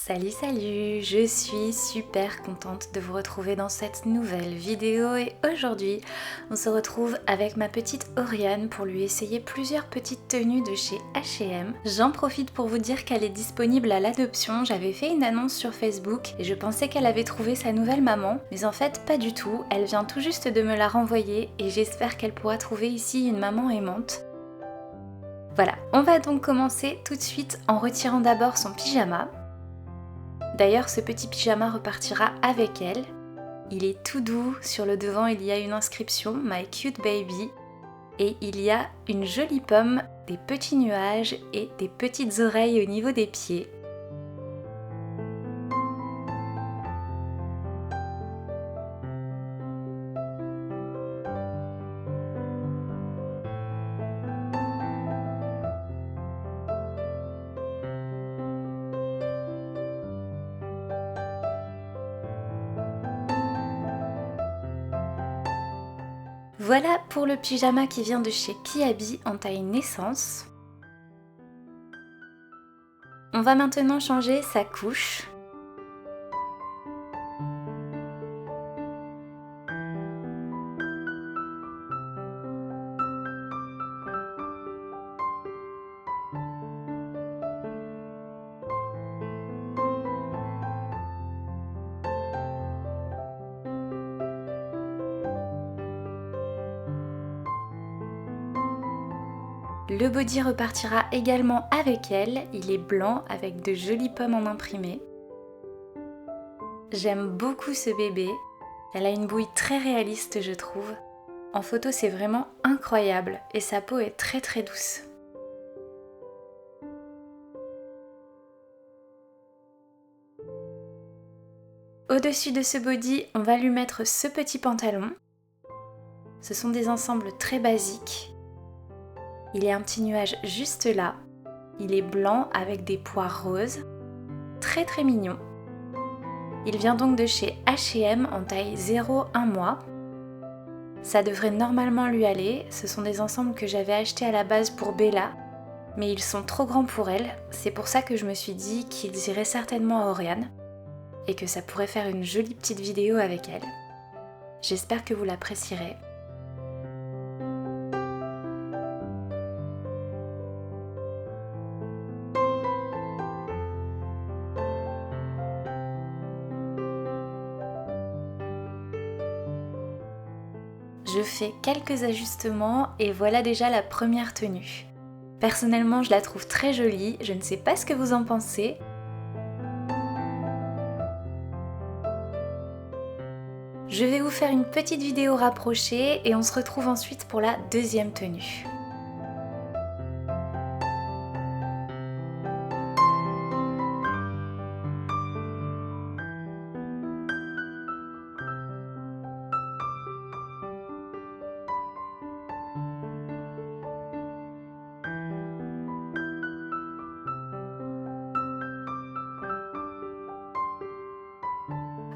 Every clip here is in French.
Salut, je suis super contente de vous retrouver dans cette nouvelle vidéo et aujourd'hui on se retrouve avec ma petite Oriane pour lui essayer plusieurs petites tenues de chez H&M. J'en profite pour vous dire qu'elle est disponible à l'adoption, j'avais fait une annonce sur Facebook et je pensais qu'elle avait trouvé sa nouvelle maman, mais en fait pas du tout, elle vient tout juste de me la renvoyer et j'espère qu'elle pourra trouver ici une maman aimante. Voilà, on va donc commencer tout de suite en retirant d'abord son pyjama. D'ailleurs, ce petit pyjama repartira avec elle. Il est tout doux, sur le devant il y a une inscription « My cute baby » et il y a une jolie pomme, des petits nuages et des petites oreilles au niveau des pieds. Voilà pour le pyjama qui vient de chez Kiabi en taille naissance. On va maintenant changer sa couche. Le body repartira également avec elle, il est blanc avec de jolies pommes en imprimé. J'aime beaucoup ce bébé, elle a une bouille très réaliste je trouve. En photo c'est vraiment incroyable et sa peau est très douce. Au-dessus de ce body, on va lui mettre ce petit pantalon. Ce sont des ensembles très basiques. Il y a un petit nuage juste là. Il est blanc avec des poires roses. Très mignon. Il vient donc de chez H&M en taille 0-1 mois. Ça devrait normalement lui aller. Ce sont des ensembles que j'avais achetés à la base pour Bella. Mais ils sont trop grands pour elle. C'est pour ça que je me suis dit qu'ils iraient certainement à Oriane. Et que ça pourrait faire une jolie petite vidéo avec elle. J'espère que vous l'apprécierez. Je fais quelques ajustements et voilà déjà la première tenue. Personnellement, je la trouve très jolie, je ne sais pas ce que vous en pensez. Je vais vous faire une petite vidéo rapprochée et on se retrouve ensuite pour la deuxième tenue.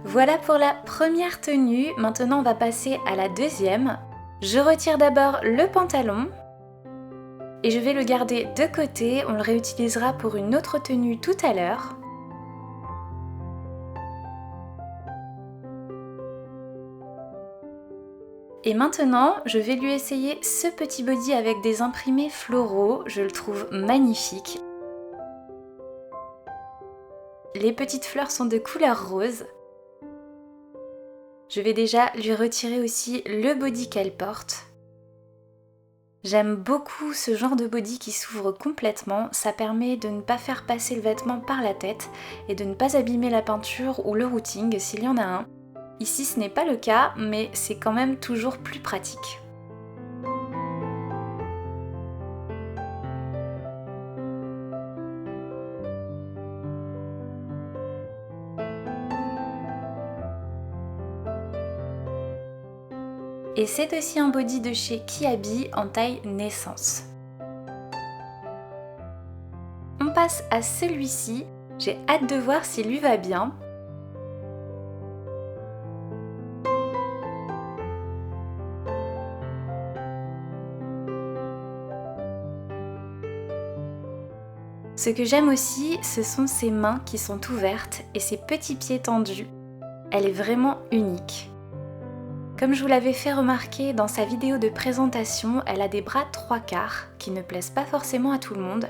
Voilà pour la première tenue, maintenant on va passer à la deuxième. Je retire d'abord le pantalon et je vais le garder de côté, on le réutilisera pour une autre tenue tout à l'heure. Et maintenant, je vais lui essayer ce petit body avec des imprimés floraux, je le trouve magnifique. Les petites fleurs sont de couleur rose. Je vais déjà lui retirer aussi le body qu'elle porte. J'aime beaucoup ce genre de body qui s'ouvre complètement, ça permet de ne pas faire passer le vêtement par la tête et de ne pas abîmer la peinture ou le routing s'il y en a un. Ici ce n'est pas le cas, mais c'est quand même toujours plus pratique. Et c'est aussi un body de chez Kiabi en taille naissance. On passe à celui-ci, j'ai hâte de voir s'il lui va bien. Ce que j'aime aussi, ce sont ses mains qui sont ouvertes et ses petits pieds tendus. Elle est vraiment unique. Comme je vous l'avais fait remarquer dans sa vidéo de présentation, elle a des bras 3/4 qui ne plaisent pas forcément à tout le monde,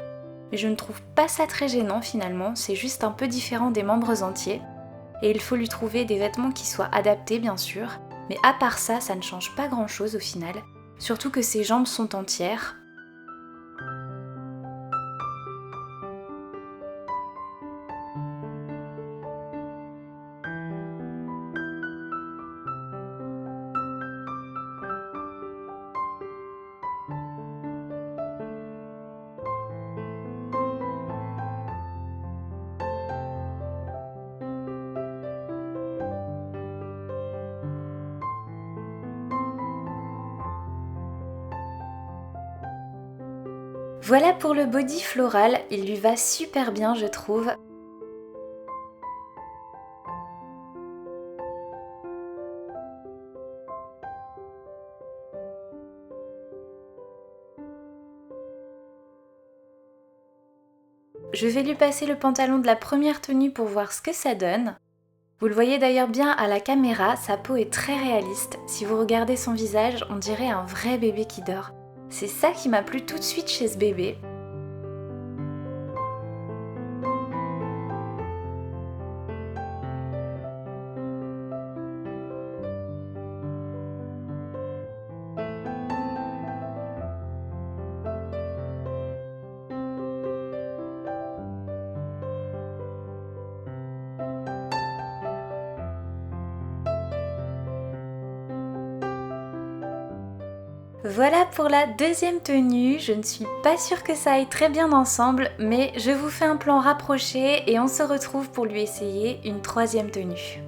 mais je ne trouve pas ça très gênant finalement, c'est juste un peu différent des membres entiers, et il faut lui trouver des vêtements qui soient adaptés bien sûr, mais à part ça, ça ne change pas grand chose au final, surtout que ses jambes sont entières. Voilà pour le body floral, il lui va super bien je trouve. Je vais lui passer le pantalon de la première tenue pour voir ce que ça donne. Vous le voyez d'ailleurs bien à la caméra, sa peau est très réaliste. Si vous regardez son visage, on dirait un vrai bébé qui dort. C'est ça qui m'a plu tout de suite chez ce bébé. Voilà pour la deuxième tenue, je ne suis pas sûre que ça aille très bien ensemble, mais je vous fais un plan rapproché et on se retrouve pour lui essayer une troisième tenue.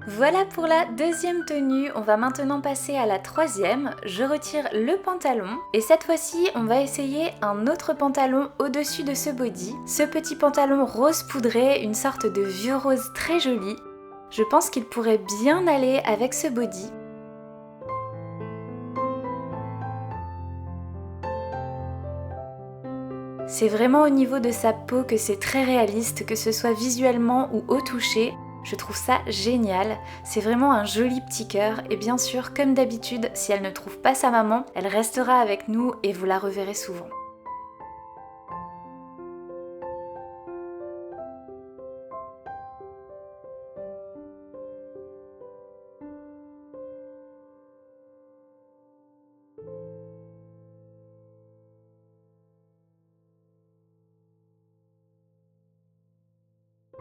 Voilà pour la deuxième tenue, on va maintenant passer à la troisième. Je retire le pantalon et cette fois-ci on va essayer un autre pantalon au-dessus de ce body. Ce petit pantalon rose poudré, une sorte de vieux rose très joli. Je pense qu'il pourrait bien aller avec ce body. C'est vraiment au niveau de sa peau que c'est très réaliste, que ce soit visuellement ou au toucher. Je trouve ça génial, c'est vraiment un joli petit cœur et bien sûr, comme d'habitude, si elle ne trouve pas sa maman, elle restera avec nous et vous la reverrez souvent.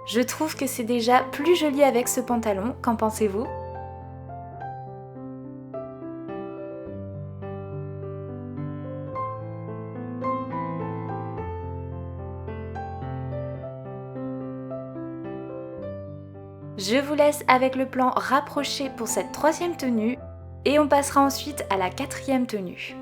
Je trouve que c'est déjà plus joli avec ce pantalon, qu'en pensez-vous ? Je vous laisse avec le plan rapproché pour cette troisième tenue et on passera ensuite à la quatrième tenue.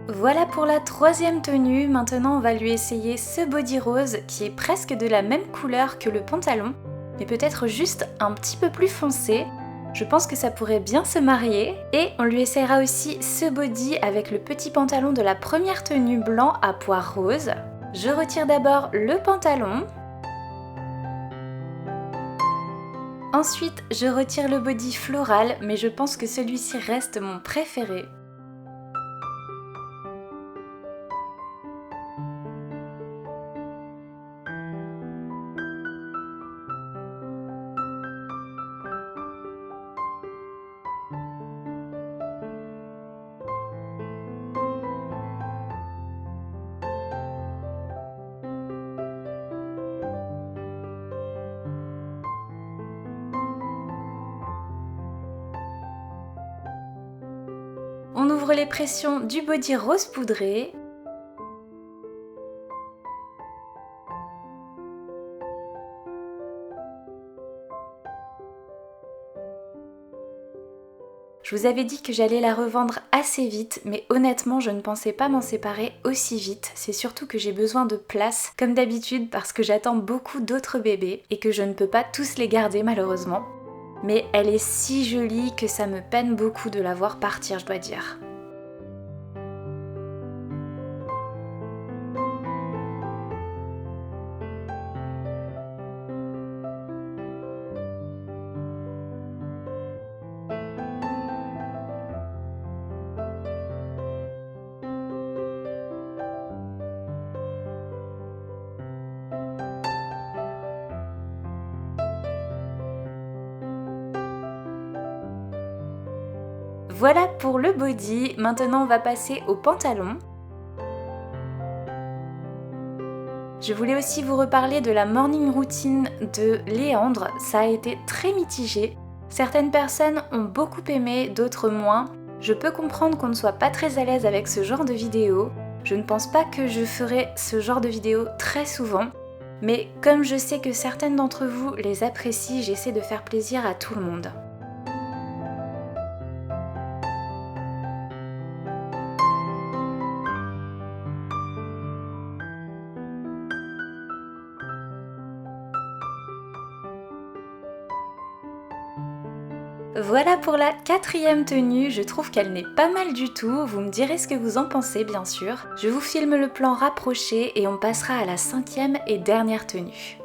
Voilà pour la troisième tenue, maintenant on va lui essayer ce body rose qui est presque de la même couleur que le pantalon, mais peut-être juste un petit peu plus foncé. Je pense que ça pourrait bien se marier. Et on lui essaiera aussi ce body avec le petit pantalon de la première tenue blanc à poire rose. Je retire d'abord le pantalon. Ensuite, je retire le body floral, mais je pense que celui-ci reste mon préféré. ouvre les pressions du body rose poudré. Je vous avais dit que j'allais la revendre assez vite, mais honnêtement je ne pensais pas m'en séparer aussi vite. C'est surtout que j'ai besoin de place, comme d'habitude, parce que j'attends beaucoup d'autres bébés et que je ne peux pas tous les garder malheureusement. Mais elle est si jolie que ça me peine beaucoup de la voir partir, je dois dire. Voilà pour le body, maintenant on va passer au pantalon. Je voulais aussi vous reparler de la morning routine de Léandre, ça a été très mitigé. Certaines personnes ont beaucoup aimé, d'autres moins. Je peux comprendre qu'on ne soit pas très à l'aise avec ce genre de vidéo. Je ne pense pas que je ferai ce genre de vidéo très souvent. Mais comme je sais que certaines d'entre vous les apprécient, j'essaie de faire plaisir à tout le monde. Voilà pour la 4e tenue, je trouve qu'elle n'est pas mal du tout, vous me direz ce que vous en pensez bien sûr. Je vous filme le plan rapproché et on passera à la 5e et dernière tenue.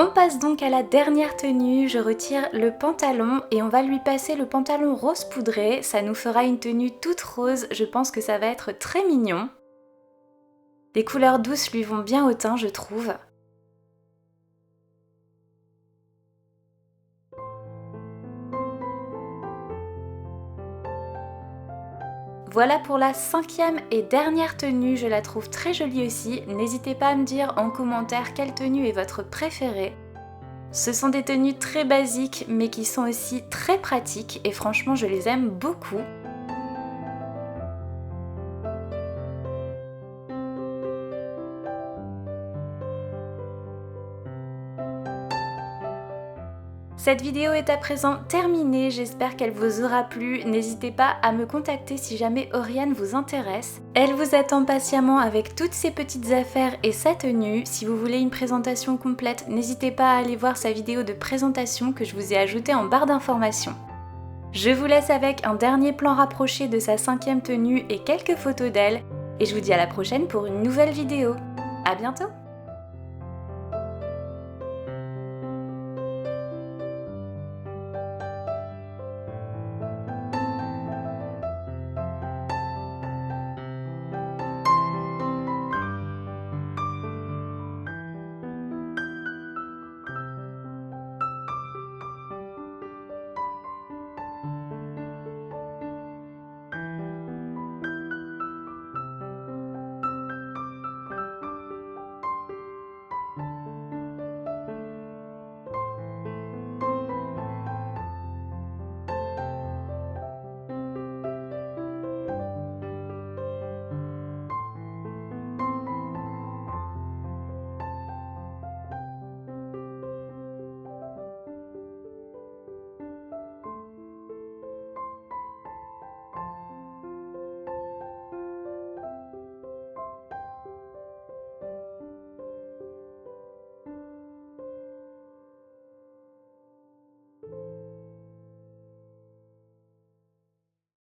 On passe donc à la dernière tenue, je retire le pantalon et on va lui passer le pantalon rose poudré, ça nous fera une tenue toute rose, je pense que ça va être très mignon. Les couleurs douces lui vont bien au teint je trouve. Voilà pour la 5e et dernière tenue, je la trouve très jolie aussi. N'hésitez pas à me dire en commentaire quelle tenue est votre préférée. Ce sont des tenues très basiques mais qui sont aussi très pratiques et franchement je les aime beaucoup. Cette vidéo est à présent terminée, j'espère qu'elle vous aura plu. N'hésitez pas à me contacter si jamais Oriane vous intéresse. Elle vous attend patiemment avec toutes ses petites affaires et sa tenue. Si vous voulez une présentation complète, n'hésitez pas à aller voir sa vidéo de présentation que je vous ai ajoutée en barre d'informations. Je vous laisse avec un dernier plan rapproché de sa 5e tenue et quelques photos d'elle. Et je vous dis à la prochaine pour une nouvelle vidéo. À bientôt!